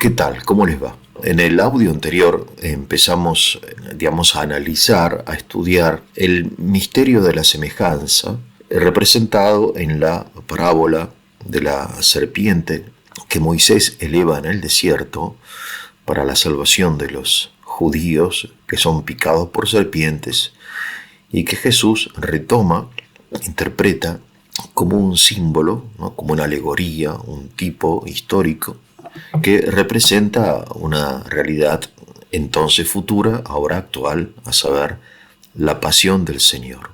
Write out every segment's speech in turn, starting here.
¿Qué tal? ¿Cómo les va? En el audio anterior empezamos, a analizar, a estudiar el misterio de la semejanza representado en la parábola de la serpiente que Moisés eleva en el desierto para la salvación de los judíos que son picados por serpientes y que Jesús retoma, interpreta como un símbolo, ¿no? Como una alegoría, un tipo histórico que representa una realidad entonces futura, ahora actual, a saber, la pasión del Señor.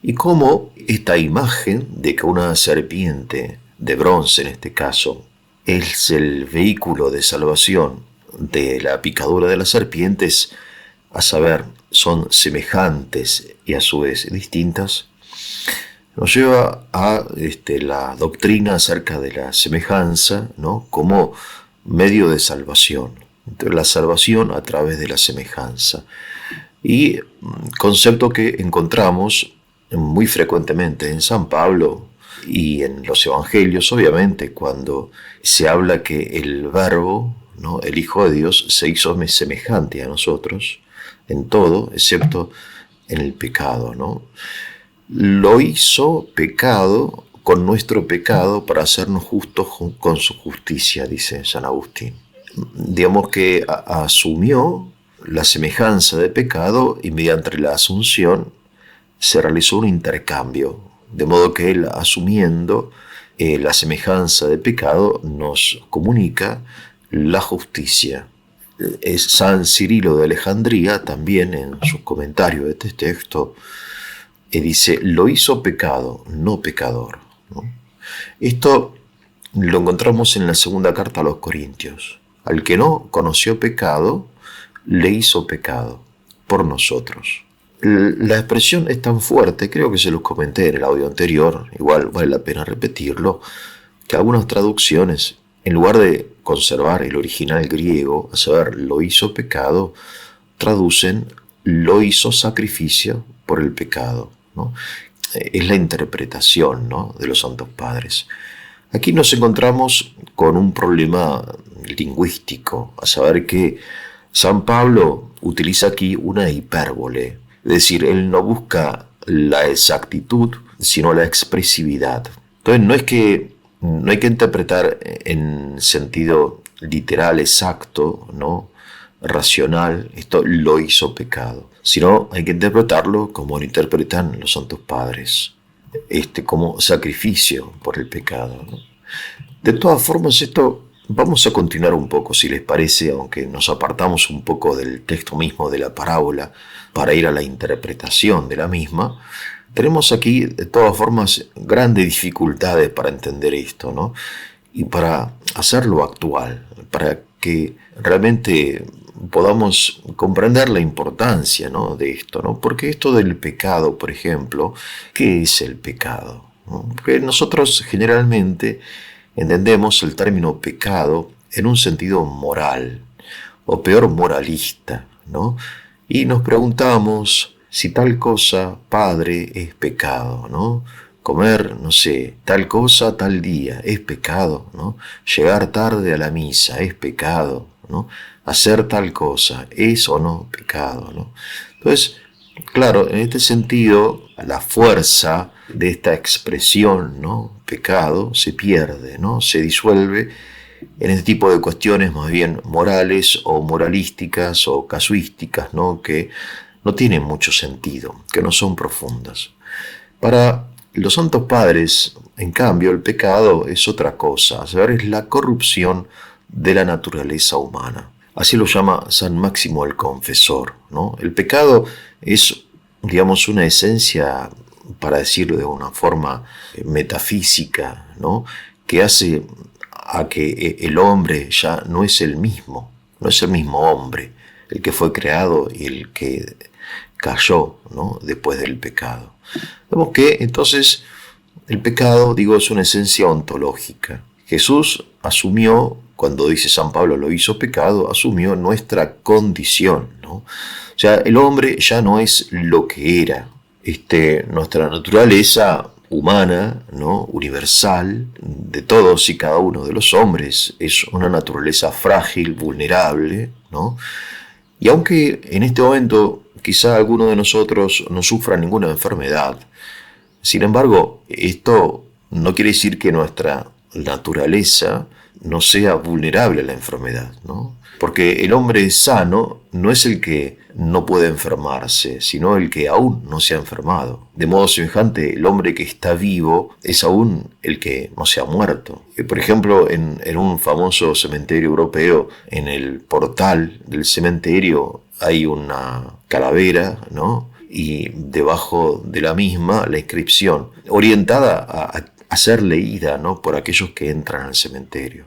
Y cómo esta imagen de que una serpiente de bronce, en este caso, es el vehículo de salvación de la picadura de las serpientes, a saber, son semejantes y a su vez distintas, nos lleva a la doctrina acerca de la semejanza, ¿no? Como medio de salvación. Entonces, la salvación a través de la semejanza. Y concepto que encontramos muy frecuentemente en San Pablo y en los evangelios, obviamente, cuando se habla que el Verbo, ¿no? El Hijo de Dios, se hizo semejante a nosotros en todo, excepto en el pecado, ¿no? Lo hizo pecado con nuestro pecado para hacernos justos con su justicia, dice San Agustín. Digamos que asumió la semejanza de pecado y mediante la asunción se realizó un intercambio, de modo que él, asumiendo la semejanza de pecado, nos comunica la justicia. Es San Cirilo de Alejandría, también en sus comentarios de este texto, dice, lo hizo pecado, no pecador, ¿no? Esto lo encontramos en la segunda carta a los Corintios. Al que no conoció pecado, le hizo pecado por nosotros. La expresión es tan fuerte, creo que se los comenté en el audio anterior, igual vale la pena repetirlo, que algunas traducciones, en lugar de conservar el original griego, a saber, lo hizo pecado, traducen lo hizo sacrificio por el pecado, ¿no? Es la interpretación, ¿no?, de los santos padres. Aquí nos encontramos con un problema lingüístico, a saber que San Pablo utiliza aquí una hipérbole, es decir, él no busca la exactitud, sino la expresividad. Entonces no hay que interpretar en sentido literal exacto, ¿no?, racional, esto lo hizo pecado, sino hay que interpretarlo como lo interpretan los santos padres, como sacrificio por el pecado, ¿no? De todas formas, esto vamos a continuar un poco, si les parece, aunque nos apartamos un poco del texto mismo de la parábola para ir a la interpretación de la misma. Tenemos aquí, de todas formas, grandes dificultades para entender esto, ¿no? Y para hacerlo actual, para que realmente podamos comprender la importancia, ¿no?, de esto, ¿no? Porque esto del pecado, por ejemplo, ¿qué es el pecado?, ¿no? Porque nosotros generalmente entendemos el término pecado en un sentido moral, o peor, moralista, ¿no? Y nos preguntamos si tal cosa, padre, es pecado, ¿no? Comer, no sé, tal cosa, tal día, es pecado, ¿no? Llegar tarde a la misa, es pecado, ¿no? Hacer tal cosa, ¿es o no pecado, ¿no? Entonces, claro, en este sentido, la fuerza de esta expresión, ¿no?, pecado, se pierde, ¿no?, se disuelve en este tipo de cuestiones más bien morales o moralísticas o casuísticas, ¿no?, que no tienen mucho sentido, que no son profundas. Para los santos padres, en cambio, el pecado es otra cosa, a saber, es la corrupción de la naturaleza humana. Así lo llama San Máximo el Confesor, ¿no? El pecado es, digamos, una esencia, para decirlo de una forma metafísica, ¿no?, que hace a que el hombre ya no es el mismo hombre, el que fue creado y el que cayó, ¿no?, después del pecado. Vemos que entonces el pecado, es una esencia ontológica. Jesús asumió, cuando dice San Pablo lo hizo pecado, asumió nuestra condición, ¿no? O sea, el hombre ya no es lo que era. Nuestra naturaleza humana, ¿no? Universal, de todos y cada uno de los hombres. Es una naturaleza frágil, vulnerable, ¿no? Y aunque en este momento quizá alguno de nosotros no sufra ninguna enfermedad, sin embargo, esto no quiere decir que nuestra naturaleza no sea vulnerable a la enfermedad, ¿no? Porque el hombre sano no es el que no puede enfermarse, sino el que aún no se ha enfermado. De modo semejante, el hombre que está vivo es aún el que no se ha muerto. Por ejemplo, en un famoso cementerio europeo, en el portal del cementerio hay una calavera, ¿no? Y debajo de la misma la inscripción, orientada a ser leída, ¿no? Por aquellos que entran al cementerio.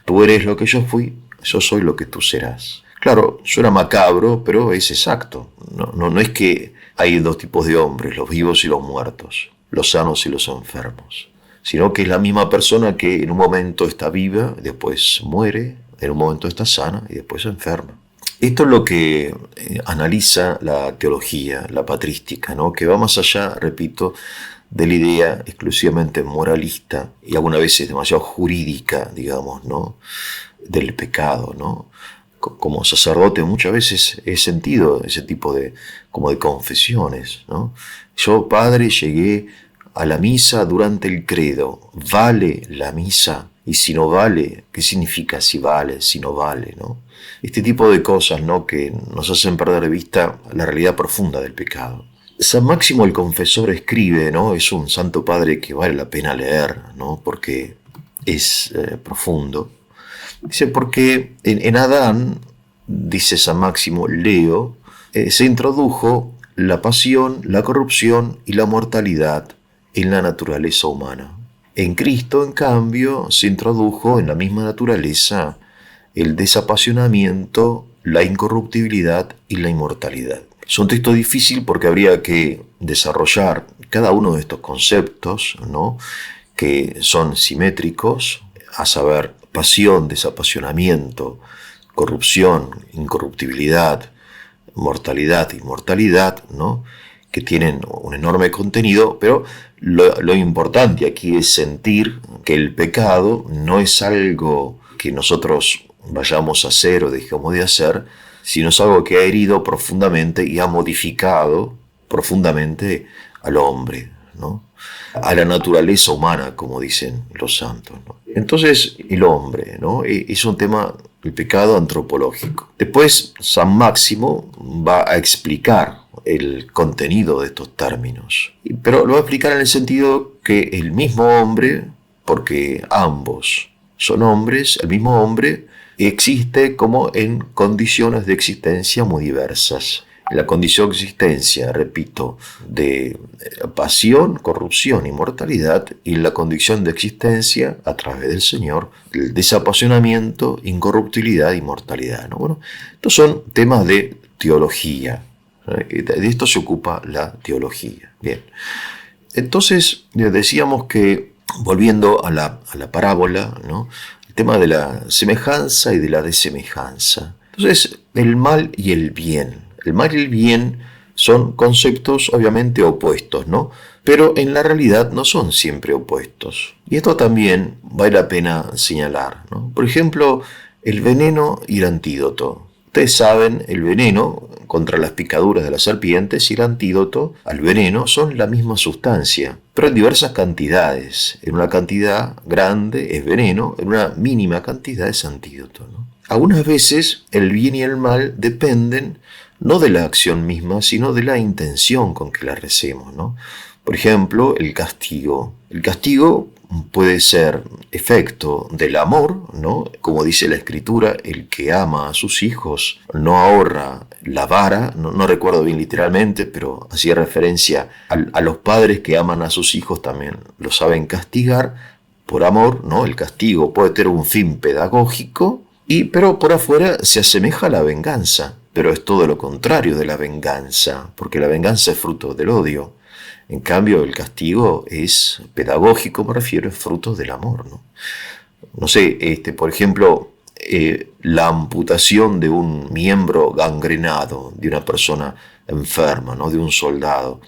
Tú eres lo que yo fui, yo soy lo que tú serás. Claro, suena macabro, pero es exacto. No es que hay dos tipos de hombres, los vivos y los muertos, los sanos y los enfermos, sino que es la misma persona que en un momento está viva, después muere, en un momento está sana y después se enferma. Esto es lo que analiza la teología, la patrística, ¿no? Que va más allá, repito, de la idea exclusivamente moralista y algunas veces demasiado jurídica, digamos, ¿no? Del pecado, ¿no? Como sacerdote muchas veces he sentido ese tipo de, como de confesiones, ¿no? Yo, padre, llegué a la misa durante el credo. ¿Vale la misa? Y si no vale, ¿qué significa si vale, si no vale, ¿no? Este tipo de cosas, ¿no? Que nos hacen perder de vista la realidad profunda del pecado. San Máximo el Confesor escribe, ¿no? Es un santo padre que vale la pena leer, ¿no? Porque es profundo. Dice, porque en Adán, dice San Máximo, leo, se introdujo la pasión, la corrupción y la mortalidad en la naturaleza humana. En Cristo, en cambio, se introdujo en la misma naturaleza el desapasionamiento, la incorruptibilidad y la inmortalidad. Es un texto difícil porque habría que desarrollar cada uno de estos conceptos, ¿no? Que son simétricos, a saber, pasión, desapasionamiento, corrupción, incorruptibilidad, mortalidad, inmortalidad, ¿no? Que tienen un enorme contenido, pero lo importante aquí es sentir que el pecado no es algo que nosotros vayamos a hacer o dejemos de hacer, sino es algo que ha herido profundamente y ha modificado profundamente al hombre, ¿no? A la naturaleza humana, como dicen los santos, ¿no? Entonces, el hombre, ¿no? Es un tema, el pecado antropológico. Después, San Máximo va a explicar el contenido de estos términos, pero lo va a explicar en el sentido que el mismo hombre, porque ambos son hombres, el mismo hombre existe como en condiciones de existencia muy diversas. La condición de existencia, repito, de pasión, corrupción y mortalidad, y la condición de existencia a través del Señor, el desapasionamiento, incorruptibilidad y mortalidad, ¿no? Bueno, estos son temas de teología. De esto se ocupa la teología. Bien. Entonces, decíamos que, volviendo a la parábola, ¿no? El tema de la semejanza y de la desemejanza. Entonces, el mal y el bien. El mal y el bien son conceptos obviamente opuestos, ¿no? Pero en la realidad no son siempre opuestos. Y esto también vale la pena señalar, ¿no? Por ejemplo, el veneno y el antídoto. Ustedes saben, el veneno contra las picaduras de las serpientes y el antídoto al veneno son la misma sustancia, pero en diversas cantidades. En una cantidad grande es veneno, en una mínima cantidad es antídoto, ¿no? Algunas veces el bien y el mal dependen no de la acción misma, sino de la intención con que la recemos, ¿no? Por ejemplo, el castigo. El castigo puede ser efecto del amor, ¿no? Como dice la Escritura, el que ama a sus hijos no ahorra la vara, no recuerdo bien literalmente, pero hacía referencia a los padres que aman a sus hijos también lo saben castigar por amor, ¿no? El castigo puede tener un fin pedagógico, pero por afuera se asemeja a la venganza, pero es todo lo contrario de la venganza, porque la venganza es fruto del odio. En cambio, el castigo es pedagógico, me refiero, es fruto del amor, ¿no? No sé, por ejemplo, la amputación de un miembro gangrenado, de una persona enferma, ¿no? De un soldado.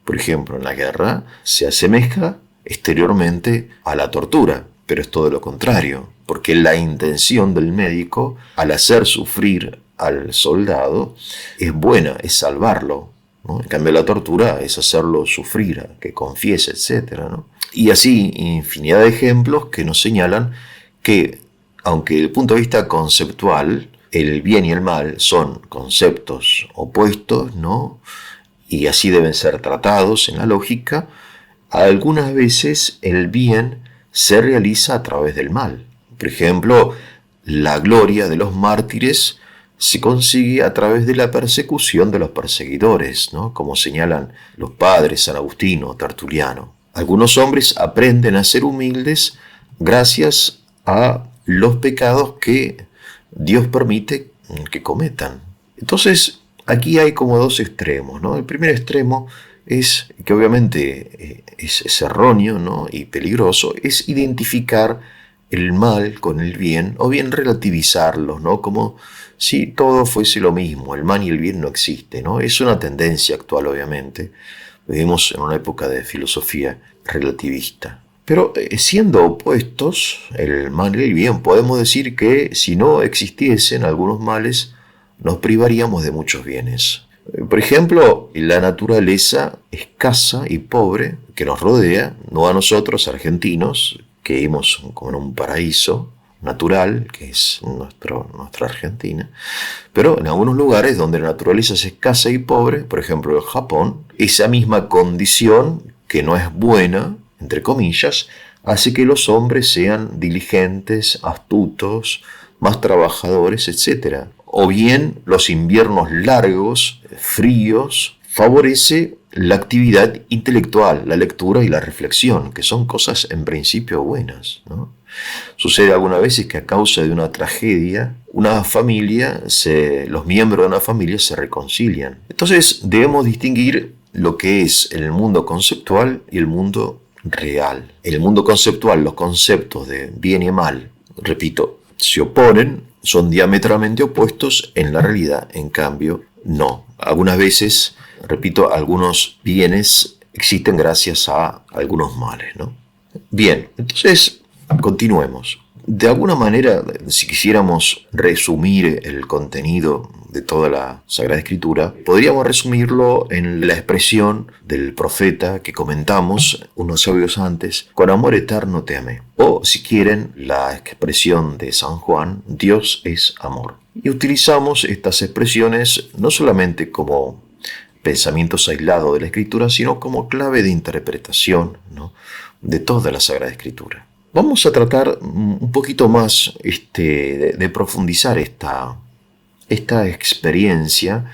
por ejemplo, en la guerra, se asemeja exteriormente a la tortura, pero es todo lo contrario, porque la intención del médico, al hacer sufrir al soldado, es buena, es salvarlo, ¿no? En cambio, la tortura es hacerlo sufrir, que confiese, etc., ¿no? Y así, infinidad de ejemplos que nos señalan que, aunque desde el punto de vista conceptual, el bien y el mal son conceptos opuestos, ¿no? Y así deben ser tratados en la lógica, algunas veces el bien se realiza a través del mal. Por ejemplo, la gloria de los mártires se consigue a través de la persecución de los perseguidores, ¿no? Como señalan los padres San Agustín o Tertuliano. Algunos hombres aprenden a ser humildes gracias a los pecados que Dios permite que cometan. Entonces, aquí hay como dos extremos, ¿no? El primer extremo es, que obviamente es erróneo, ¿no? Y peligroso, es identificar el mal con el bien, o bien relativizarlos, ¿no? Como si todo fuese lo mismo, el mal y el bien no existen, ¿no? Es una tendencia actual, obviamente. Vivimos en una época de filosofía relativista. Pero siendo opuestos, el mal y el bien, podemos decir que si no existiesen algunos males, nos privaríamos de muchos bienes. Por ejemplo, la naturaleza escasa y pobre que nos rodea, no a nosotros argentinos, que vivimos como en un paraíso natural, que es nuestra Argentina, pero en algunos lugares donde la naturaleza es escasa y pobre, por ejemplo en Japón, esa misma condición, que no es buena, entre comillas, hace que los hombres sean diligentes, astutos, más trabajadores, etc. O bien los inviernos largos, fríos, favorece la actividad intelectual, la lectura y la reflexión, que son cosas en principio buenas, ¿no? Sucede algunas veces que a causa de una tragedia, los miembros de una familia se reconcilian. Entonces debemos distinguir lo que es el mundo conceptual y el mundo real. En el mundo conceptual, los conceptos de bien y mal, repito, se oponen, son diametralmente opuestos. En la realidad, en cambio, no. Algunas veces, repito, algunos bienes existen gracias a algunos males, ¿no? Bien, entonces continuemos. De alguna manera, si quisiéramos resumir el contenido de toda la Sagrada Escritura, podríamos resumirlo en la expresión del profeta que comentamos unos audios antes: con amor eterno te amé. O, si quieren, la expresión de San Juan: Dios es amor. Y utilizamos estas expresiones no solamente como pensamientos aislados de la Escritura, sino como clave de interpretación, ¿no?, de toda la Sagrada Escritura. Vamos a tratar un poquito más de profundizar esta experiencia,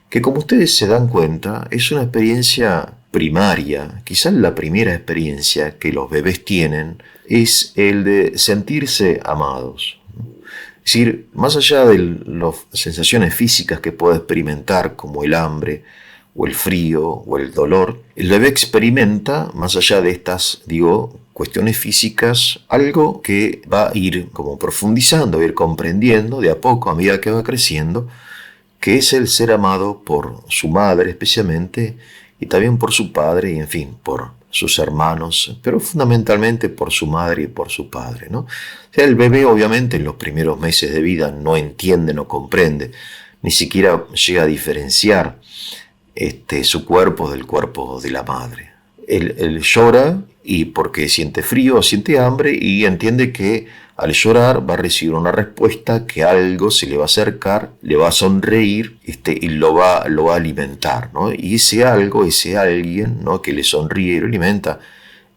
que, como ustedes se dan cuenta, es una experiencia primaria. Quizás la primera experiencia que los bebés tienen es el de sentirse amados. Es decir, más allá de las sensaciones físicas que puede experimentar, como el hambre, o el frío, o el dolor, el bebé experimenta, más allá de estas, cuestiones físicas, algo que va a ir como profundizando, a ir comprendiendo de a poco a medida que va creciendo, que es el ser amado por su madre especialmente, y también por su padre, y en fin, por sus hermanos, pero fundamentalmente por su madre y por su padre, ¿no? O sea, el bebé obviamente en los primeros meses de vida no entiende, no comprende, ni siquiera llega a diferenciar su cuerpo del cuerpo de la madre. Él llora y porque siente frío, siente hambre, y entiende que al llorar va a recibir una respuesta, que algo se le va a acercar, le va a sonreír, y lo va a alimentar, ¿no? Y ese algo, ese alguien, ¿no?, que le sonríe y lo alimenta,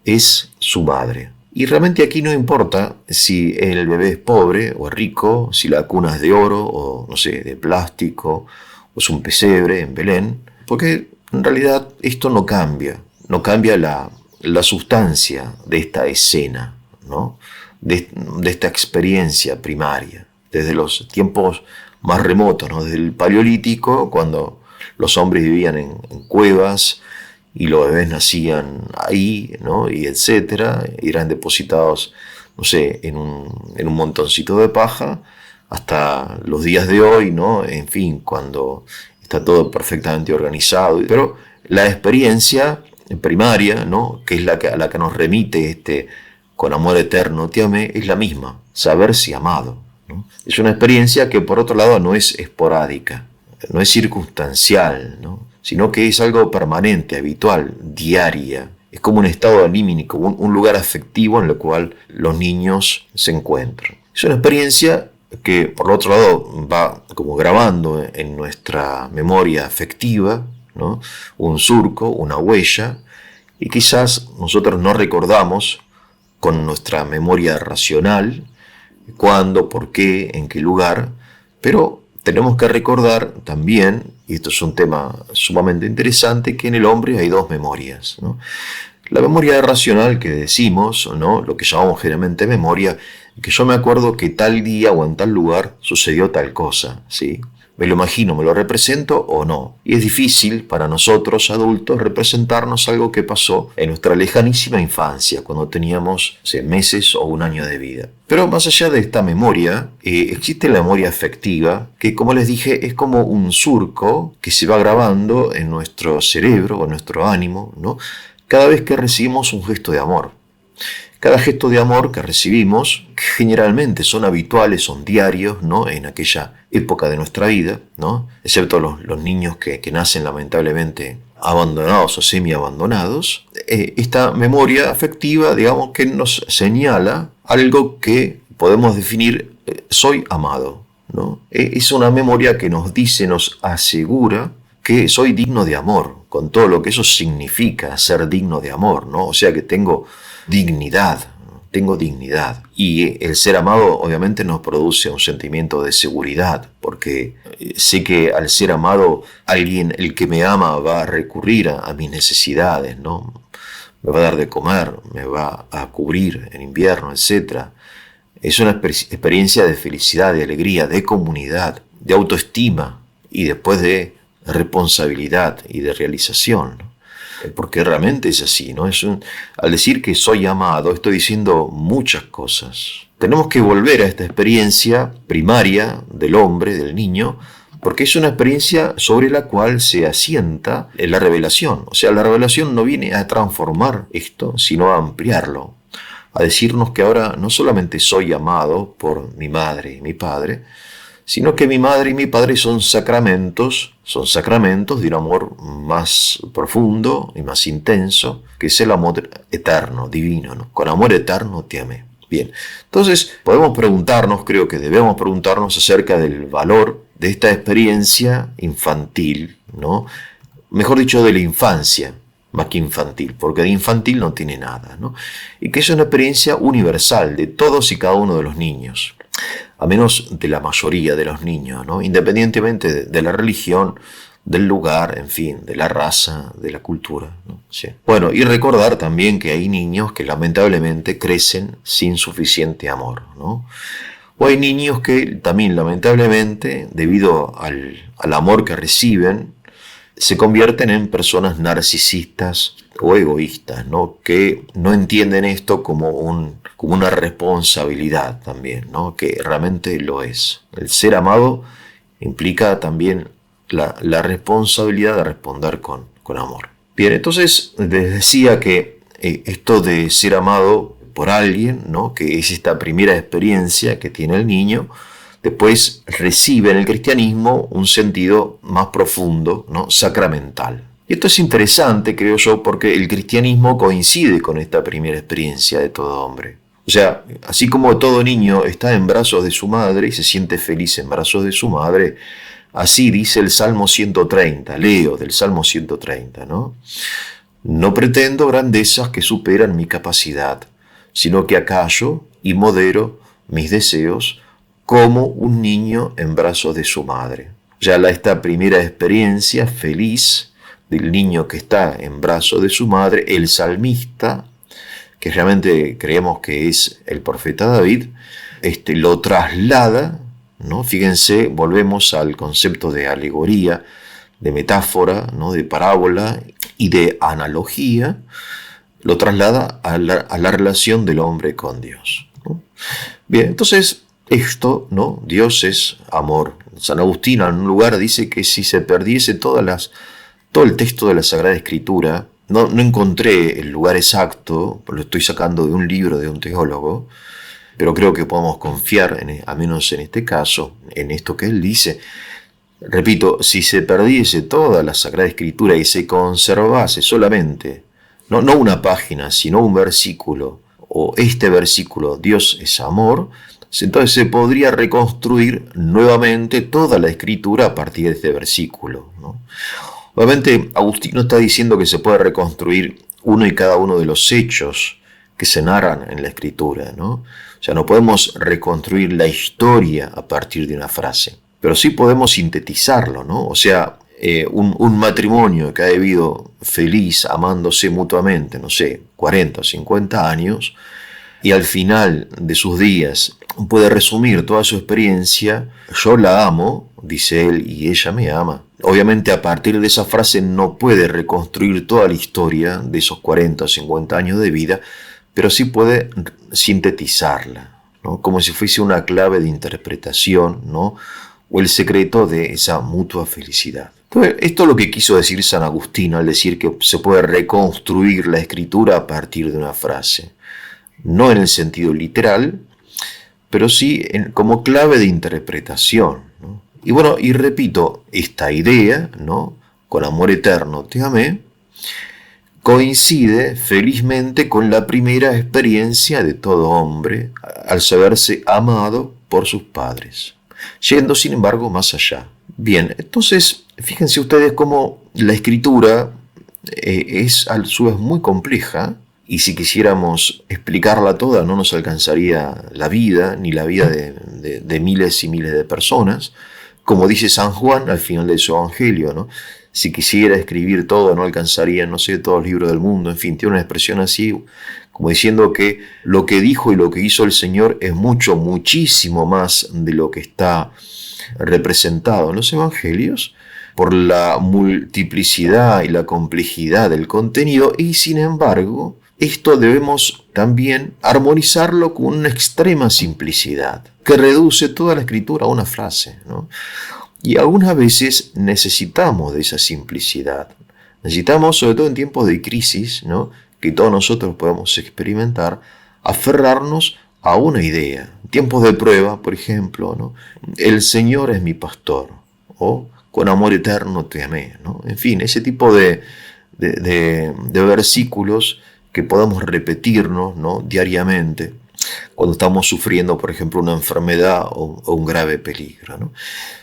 es su madre. Y realmente aquí no importa si el bebé es pobre o es rico, si la cuna es de oro o, no sé, de plástico, o es un pesebre en Belén, porque en realidad esto no cambia la sustancia de esta escena, ¿no?, de esta experiencia primaria, desde los tiempos más remotos, ¿no?, desde el Paleolítico, cuando los hombres vivían en cuevas y los bebés nacían ahí, ¿no?, y etcétera, eran depositados, no sé, en un montoncito de paja, hasta los días de hoy, ¿no?, en fin, cuando está todo perfectamente organizado. Pero la experiencia primaria, ¿no? Que es a la que nos remite con amor eterno te amé, es la misma, saberse amado, ¿no? Es una experiencia que por otro lado no es esporádica, no es circunstancial, ¿no? Sino que es algo permanente, habitual, diaria. Es como un estado anímico, un lugar afectivo en el cual los niños se encuentran. Es una experiencia que por otro lado va como grabando en nuestra memoria afectiva, ¿no? Un surco, una huella, y quizás nosotros no recordamos con nuestra memoria racional cuándo, por qué, en qué lugar, pero tenemos que recordar también, y esto es un tema sumamente interesante, que en el hombre hay dos memorias, ¿no? La memoria racional que decimos, ¿no? Lo que llamamos generalmente memoria, que yo me acuerdo que tal día o en tal lugar sucedió tal cosa, ¿sí? Me lo imagino, me lo represento o no. Y es difícil para nosotros adultos representarnos algo que pasó en nuestra lejanísima infancia, cuando teníamos meses o un año de vida. Pero más allá de esta memoria, existe la memoria afectiva, que como les dije es como un surco que se va grabando en nuestro cerebro o en nuestro ánimo, ¿no? Cada vez que recibimos un gesto de amor. Cada gesto de amor que recibimos, que generalmente son habituales, son diarios, ¿no? En aquella época de nuestra vida, ¿no? Excepto los niños que nacen lamentablemente abandonados o semi-abandonados, esta memoria afectiva, digamos, que nos señala algo que podemos definir, soy amado, ¿no? Es una memoria que nos dice, nos asegura que soy digno de amor, con todo lo que eso significa ser digno de amor, ¿no? O sea que tengo dignidad. Y el ser amado obviamente nos produce un sentimiento de seguridad, porque sé que al ser amado, alguien, el que me ama, va a recurrir a mis necesidades, ¿no? Me va a dar de comer, me va a cubrir en invierno, etc. Es una experiencia de felicidad, de alegría, de comunidad, de autoestima y después de responsabilidad y de realización, ¿no? Porque realmente es así, ¿no? Al decir que soy amado, estoy diciendo muchas cosas. Tenemos que volver a esta experiencia primaria del hombre, del niño, porque es una experiencia sobre la cual se asienta la revelación. O sea, la revelación no viene a transformar esto, sino a ampliarlo, a decirnos que ahora no solamente soy amado por mi madre y mi padre, sino que mi madre y mi padre son sacramentos de un amor más profundo y más intenso, que es el amor eterno, divino, ¿no? Con amor eterno te amé. Bien, entonces podemos preguntarnos, creo que debemos preguntarnos acerca del valor de esta experiencia infantil, ¿no? Mejor dicho, de la infancia, más que infantil, porque de infantil no tiene nada, ¿no? Y que es una experiencia universal de todos y cada uno de los niños, a menos de la mayoría de los niños, ¿no? Independientemente de la religión, del lugar, en fin, de la raza, de la cultura, ¿no? Sí. Bueno, y recordar también que hay niños que lamentablemente crecen sin suficiente amor, ¿no? O hay niños que también lamentablemente, debido al amor que reciben, se convierten en personas narcisistas o egoístas, ¿no? Que no entienden esto como una responsabilidad también, ¿no? Que realmente lo es. El ser amado implica también la responsabilidad de responder con amor. Bien, entonces les decía que esto de ser amado por alguien, ¿no? Que es esta primera experiencia que tiene el niño, después recibe en el cristianismo un sentido más profundo, ¿no? Sacramental. Y esto es interesante, creo yo, porque el cristianismo coincide con esta primera experiencia de todo hombre. O sea, así como todo niño está en brazos de su madre y se siente feliz en brazos de su madre, así dice el Salmo 130, leo del Salmo 130, ¿no? No pretendo grandezas que superan mi capacidad, sino que acallo y modero mis deseos como un niño en brazos de su madre. Ya esta primera experiencia feliz del niño que está en brazos de su madre, el salmista, que realmente creemos que es el profeta David, lo traslada, ¿no? Fíjense, volvemos al concepto de alegoría, de metáfora, ¿no? De parábola y de analogía, lo traslada a la relación del hombre con Dios, ¿no? Bien, entonces esto, ¿no? Dios es amor. San Agustín en un lugar dice que si se perdiese todo el texto de la Sagrada Escritura, no encontré el lugar exacto, lo estoy sacando de un libro de un teólogo, pero creo que podemos confiar, al menos en este caso, en esto que él dice. Repito, si se perdiese toda la Sagrada Escritura y se conservase solamente, no una página, sino un versículo, o este versículo, Dios es amor, entonces se podría reconstruir nuevamente toda la Escritura a partir de este versículo, ¿no? Obviamente, Agustín está diciendo que se puede reconstruir uno y cada uno de los hechos que se narran en la Escritura, ¿no? O sea, no podemos reconstruir la historia a partir de una frase, pero sí podemos sintetizarlo, ¿no? O sea, un matrimonio que ha vivido feliz, amándose mutuamente, no sé, 40 o 50 años, y al final de sus días puede resumir toda su experiencia: yo la amo, dice él, y ella me ama. Obviamente a partir de esa frase no puede reconstruir toda la historia de esos 40 o 50 años de vida, pero sí puede sintetizarla, ¿no? Como si fuese una clave de interpretación, ¿no? O el secreto de esa mutua felicidad. Entonces, esto es lo que quiso decir San Agustín al decir que se puede reconstruir la escritura a partir de una frase. No en el sentido literal, pero sí como clave de interpretación, ¿no? Y bueno, y repito, esta idea, ¿no? Con amor eterno te amé, coincide felizmente con la primera experiencia de todo hombre al saberse amado por sus padres, yendo sin embargo más allá. Bien, entonces fíjense ustedes cómo la escritura es a su vez muy compleja, y si quisiéramos explicarla toda no nos alcanzaría la vida, ni la vida de miles y miles de personas, como dice San Juan al final de su evangelio, ¿no? Si quisiera escribir todo no alcanzaría, no sé, todos los libros del mundo. En fin, tiene una expresión así, como diciendo que lo que dijo y lo que hizo el Señor es mucho, muchísimo más de lo que está representado en los evangelios, por la multiplicidad y la complejidad del contenido, y sin embargo, esto debemos también armonizarlo con una extrema simplicidad, que reduce toda la escritura a una frase, ¿no? Y algunas veces necesitamos de esa simplicidad. Necesitamos, sobre todo en tiempos de crisis, ¿no?, que todos nosotros podemos experimentar, aferrarnos a una idea. En tiempos de prueba, por ejemplo, ¿no?, el Señor es mi pastor, o con amor eterno te amé, ¿no? En fin, ese tipo de versículos que podamos repetirnos, ¿no?, diariamente, cuando estamos sufriendo, por ejemplo, una enfermedad o un grave peligro, ¿no?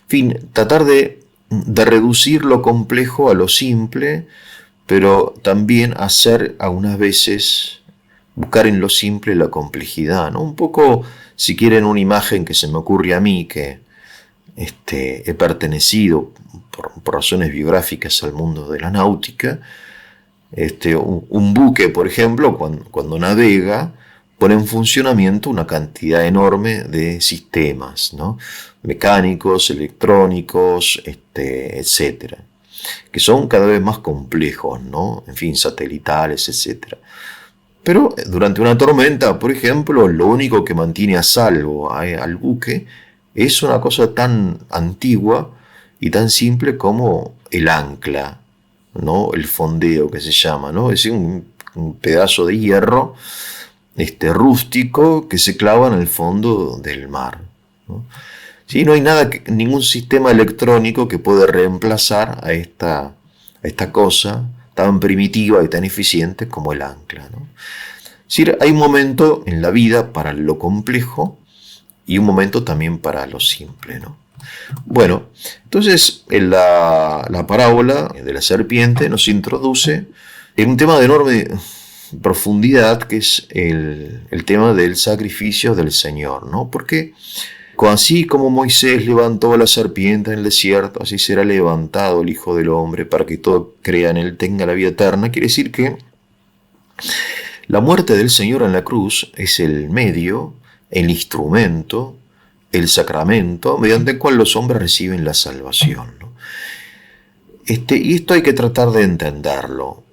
En fin, tratar de reducir lo complejo a lo simple, pero también hacer algunas veces, buscar en lo simple la complejidad, ¿no? Un poco, si quieren, una imagen que se me ocurre a mí, que he pertenecido por razones biográficas al mundo de la náutica. Un buque, por ejemplo, cuando navega, pone en funcionamiento una cantidad enorme de sistemas, ¿no?, mecánicos, electrónicos, etcétera, que son cada vez más complejos, ¿no?, en fin, satelitales, etcétera. Pero durante una tormenta, por ejemplo, lo único que mantiene a salvo al buque es una cosa tan antigua y tan simple como el ancla, ¿no?, el fondeo que se llama, ¿no?, es un pedazo de hierro rústico que se clava en el fondo del mar, ¿no? Sí, no hay ningún sistema electrónico que pueda reemplazar a esta cosa tan primitiva y tan eficiente como el ancla, ¿no? Es decir, hay un momento en la vida para lo complejo y un momento también para lo simple, ¿no? Bueno, entonces en la parábola de la serpiente nos introduce en un tema de enorme profundidad, que es el tema del sacrificio del Señor, ¿no? Porque así como Moisés levantó a la serpiente en el desierto, así será levantado el Hijo del Hombre para que todo crea en él tenga la vida eterna. Quiere decir que la muerte del Señor en la cruz es el medio, el instrumento, el sacramento mediante el cual los hombres reciben la salvación, ¿no? Y esto hay que tratar de entenderlo,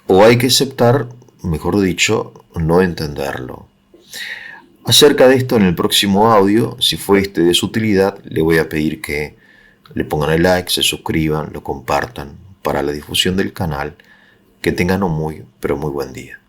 o hay que aceptar, mejor dicho, no entenderlo. Acerca de esto, en el próximo audio, si fue de su utilidad, le voy a pedir que le pongan el like, se suscriban, lo compartan para la difusión del canal Que tengan un muy, pero muy buen día.